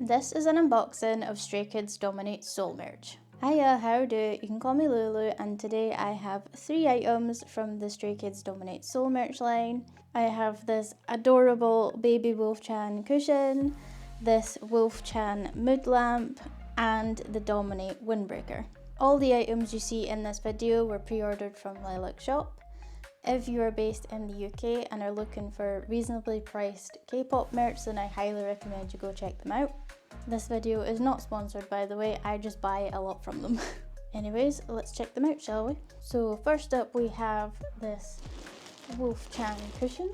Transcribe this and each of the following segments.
This is an unboxing of Stray Kids Dominate Soul merch. Hiya, how do? You can call me Lulu, and today I have 3 items from the Stray Kids Dominate Soul merch line. I have this adorable baby Wolf-chan cushion, this Wolf-chan mood lamp, and the Dominate Windbreaker. All the items you see in this video were pre-ordered from Lilac Shop. If you are based in the UK and are looking for reasonably priced K-pop merch, then I highly recommend you go check them out. This video is not sponsored, by the way, I just buy a lot from them. Anyways, let's check them out, shall we? So first up we have this Wolf-chan cushion.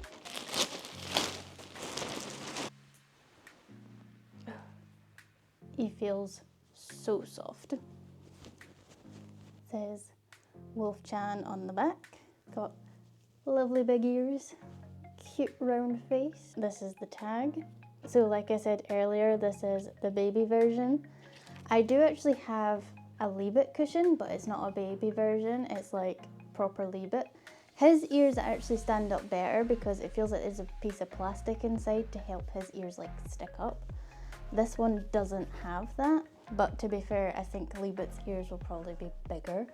He feels so soft. It says Wolf-chan on the back. Got lovely big ears, cute round face. This is the tag. So like I said earlier, this is the baby version. I do actually have a Leave-It cushion, but it's not a baby version, it's like proper Leave-It. His ears actually stand up better because it feels like there's a piece of plastic inside to help his ears like stick up. This one doesn't have that, but to be fair, I think Leave-It's ears will probably be bigger.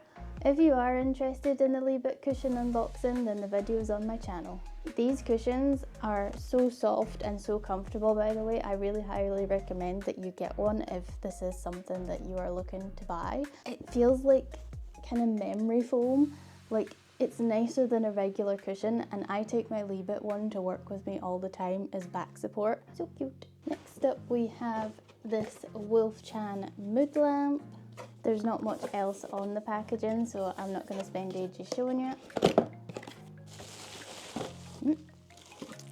If you are interested in the Leave-It cushion unboxing, then the video is on my channel. These cushions are so soft and so comfortable, by the way. I really highly recommend that you get one if this is something that you are looking to buy. It feels like kind of memory foam, like it's nicer than a regular cushion, and I take my Leave-It one to work with me all the time as back support. So cute. Next up we have this Wolf-chan mood lamp. There's not much else on the packaging, so I'm not going to spend ages showing you it.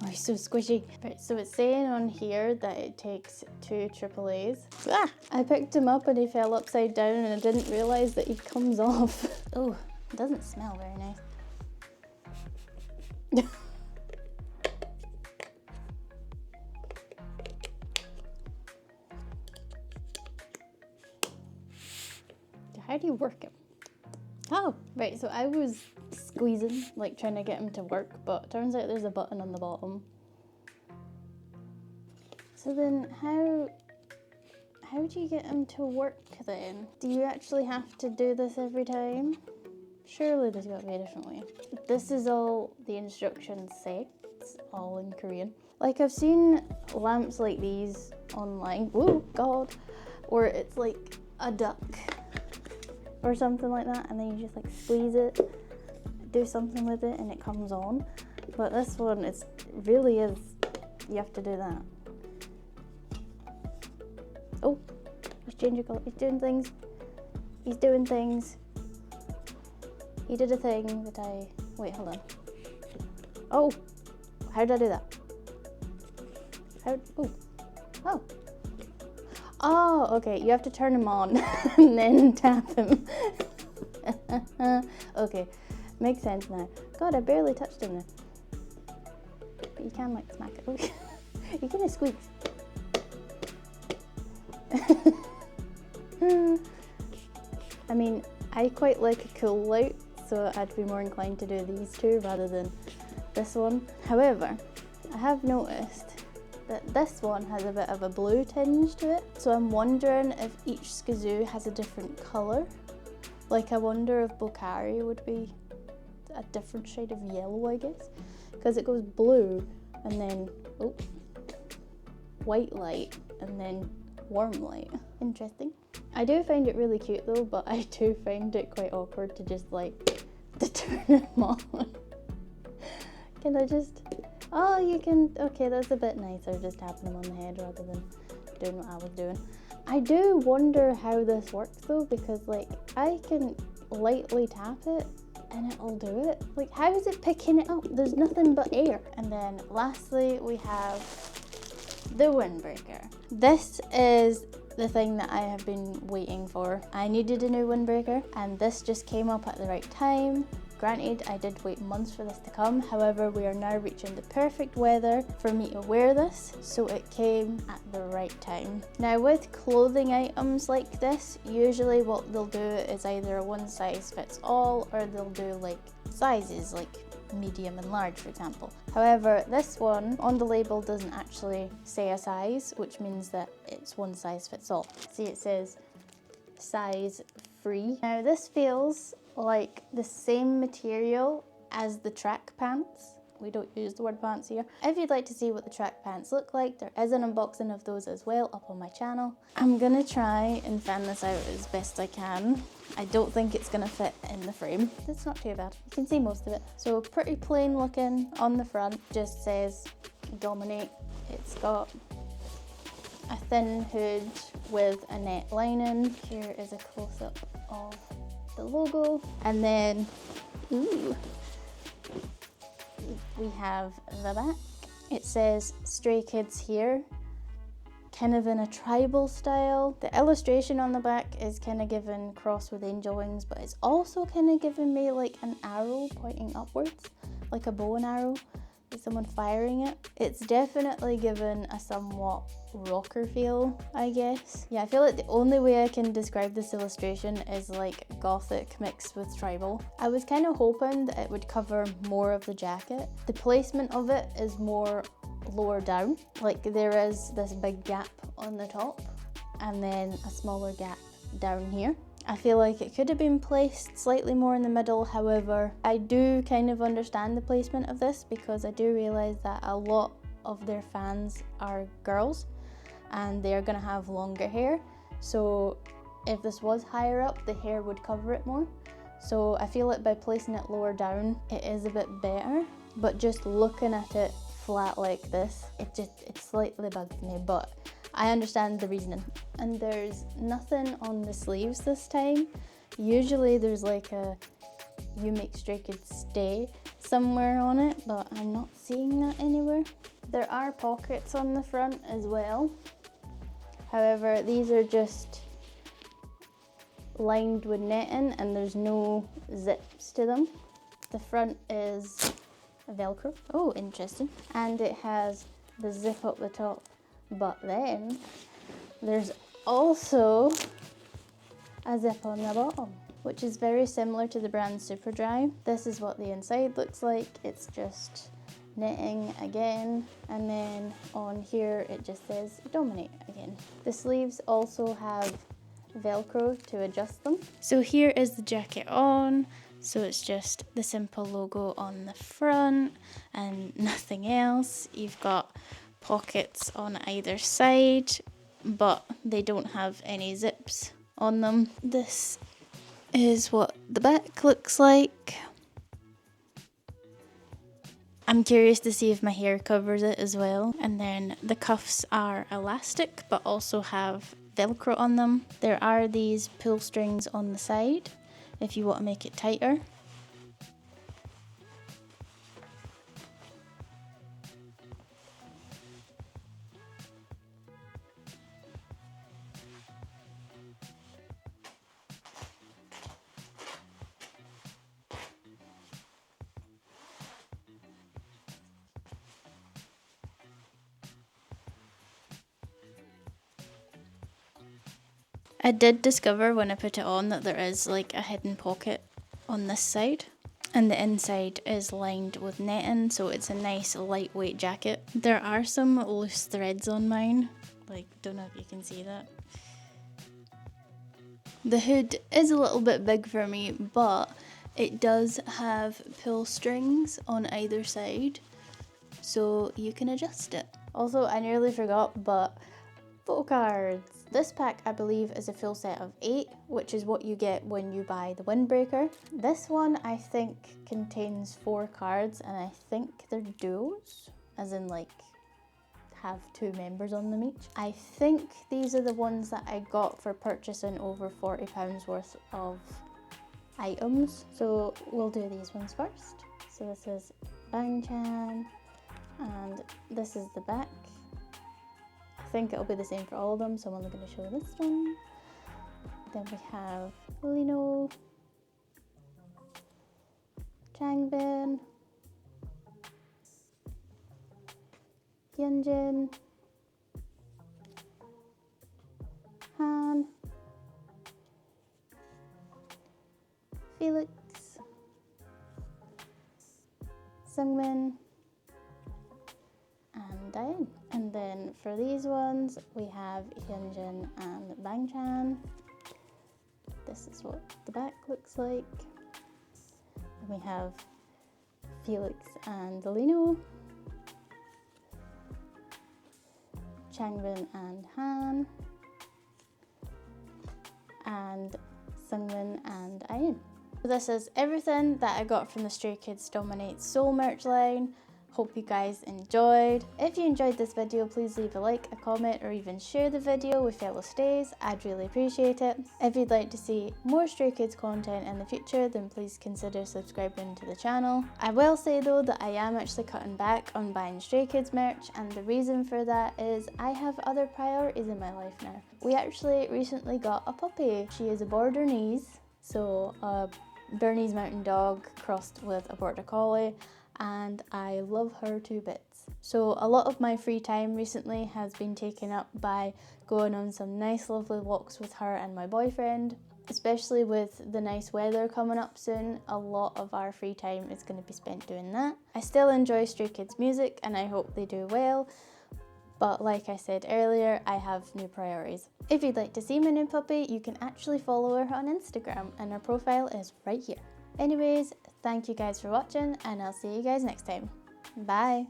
Oh, he's so squishy. Right, so it's saying on here that it takes 2 AAAs. Ah! I picked him up and he fell upside down and I didn't realise that he comes off. Oh, it doesn't smell very nice. How do you work him? Oh, right, so I was squeezing, like trying to get him to work, but it turns out there's a button on the bottom. So then how do you get him to work then? Do you actually have to do this every time? Surely there's got to be a different way. This is all the instructions say. It's all in Korean. Like I've seen lamps like these online, oh god, or it's like a duck or something like that, and then you just like squeeze it, do something with it, and it comes on. But this one, it really is, you have to do that. Oh, he's changing colour, he's doing things. He's doing things. He did a thing that I, wait, hold on. Oh, how did I do that? How, oh. Oh, okay, you have to turn him on and then tap him. Okay, makes sense now. God, I barely touched him there. But you can like smack it. Okay. You're gonna squeeze. I mean, I quite like a cool light, so I'd be more inclined to do these two rather than this one. However, I have noticed that this one has a bit of a blue tinge to it, so I'm wondering if each SKZOO has a different colour. Like I wonder if Bokari would be a different shade of yellow, I guess, because it goes blue and then white light and then warm light. Interesting. I do find it really cute though, but I do find it quite awkward to just like to turn him on. Can I just... Oh, you can, okay, that's a bit nicer, just tapping them on the head rather than doing what I was doing. I do wonder how this works though, because like, I can lightly tap it and it'll do it. Like, how is it picking it up? There's nothing but air. And then lastly, we have the Windbreaker. This is the thing that I have been waiting for. I needed a new Windbreaker and this just came up at the right time. Granted, I did wait months for this to come, however, we are now reaching the perfect weather for me to wear this, so it came at the right time. Now with clothing items like this, usually what they'll do is either a one size fits all, or they'll do like sizes, like medium and large, for example. However, this one on the label doesn't actually say a size, which means that it's one size fits all. See, it says size free. Now this feels like the same material as the track pants. We don't use the word pants here. If you'd like to see what the track pants look like, there is an unboxing of those as well up on my channel. I'm gonna try and fan this out as best I can. I don't think it's gonna fit in the frame. It's not too bad. You can see most of it. So pretty plain looking on the front, just says Dominate. It's got a thin hood with a net lining. Here is a close-up of the logo. And then, ooh, we have the back. It says Stray Kids here, kind of in a tribal style. The illustration on the back is kind of given cross with angel wings, but it's also kind of giving me like an arrow pointing upwards, like a bow and arrow, like someone firing it. It's definitely given a somewhat rocker feel, I guess. Yeah, I feel like the only way I can describe this illustration is like gothic mixed with tribal. I was kind of hoping that it would cover more of the jacket. The placement of it is more lower down. Like there is this big gap on the top and then a smaller gap down here. I feel like it could have been placed slightly more in the middle. However, I do kind of understand the placement of this because I do realize that a lot of their fans are girls and they're gonna have longer hair. So if this was higher up, the hair would cover it more. So I feel like by placing it lower down, it is a bit better. But just looking at it flat like this, it slightly bugs me, but I understand the reasoning. And there's nothing on the sleeves this time. Usually there's like a "You Make Stray Kids Stay" somewhere on it, but I'm not seeing that anywhere. There are pockets on the front as well. However, these are just lined with netting and there's no zips to them. The front is Velcro. Oh, interesting. And it has the zip up the top. But then there's also a zip on the bottom, which is very similar to the brand Superdry. This is what the inside looks like. It's just knitting again, and then on here it just says Dominate again. The sleeves also have Velcro to adjust them. So here is the jacket on. So it's just the simple logo on the front and nothing else. You've got pockets on either side, but they don't have any zips on them. This is what the back looks like. I'm curious to see if my hair covers it as well. And then the cuffs are elastic but also have Velcro on them. There are these pull strings on the side if you want to make it tighter. I did discover when I put it on that there is like a hidden pocket on this side, and the inside is lined with netting, so it's a nice lightweight jacket. There are some loose threads on mine, like don't know if you can see that. The hood is a little bit big for me, but it does have pull strings on either side, so you can adjust it. Also, I nearly forgot, but Photocards. This pack, I believe, is a full set of 8, which is what you get when you buy the Windbreaker. This one, I think, contains 4 cards, and I think they're duos, as in like have 2 members on them each. I think these are the ones that I got for purchasing over £40 worth of items. So we'll do these ones first. So this is Bang-chan, and this is the back. I think it'll be the same for all of them, so I'm only going to show this one. Then we have Lino, Changbin, Hyunjin, Han, Felix, Seungmin, and Daein. And then for these ones, we have Hyunjin and Bangchan. This is what the back looks like. And we have Felix and Lino, Changbin and Han, and Seungmin and Ayin. This is everything that I got from the Stray Kids Dominate SKZOO merch line. Hope you guys enjoyed. If you enjoyed this video, please leave a like, a comment, or even share the video with fellow Strays. I'd really appreciate it. If you'd like to see more Stray Kids content in the future, then please consider subscribing to the channel. I will say though that I am actually cutting back on buying Stray Kids merch, and the reason for that is I have other priorities in my life now. We actually recently got a puppy. She is a Bernese, so a Bernese Mountain Dog crossed with a Border Collie, and I love her to bits. So a lot of my free time recently has been taken up by going on some nice lovely walks with her and my boyfriend. Especially with the nice weather coming up soon, a lot of our free time is going to be spent doing that. I still enjoy Stray Kids music and I hope they do well, but like I said earlier, I have new priorities. If you'd like to see my new puppy, you can actually follow her on Instagram and her profile is right here. Anyways, thank you guys for watching and I'll see you guys next time. Bye!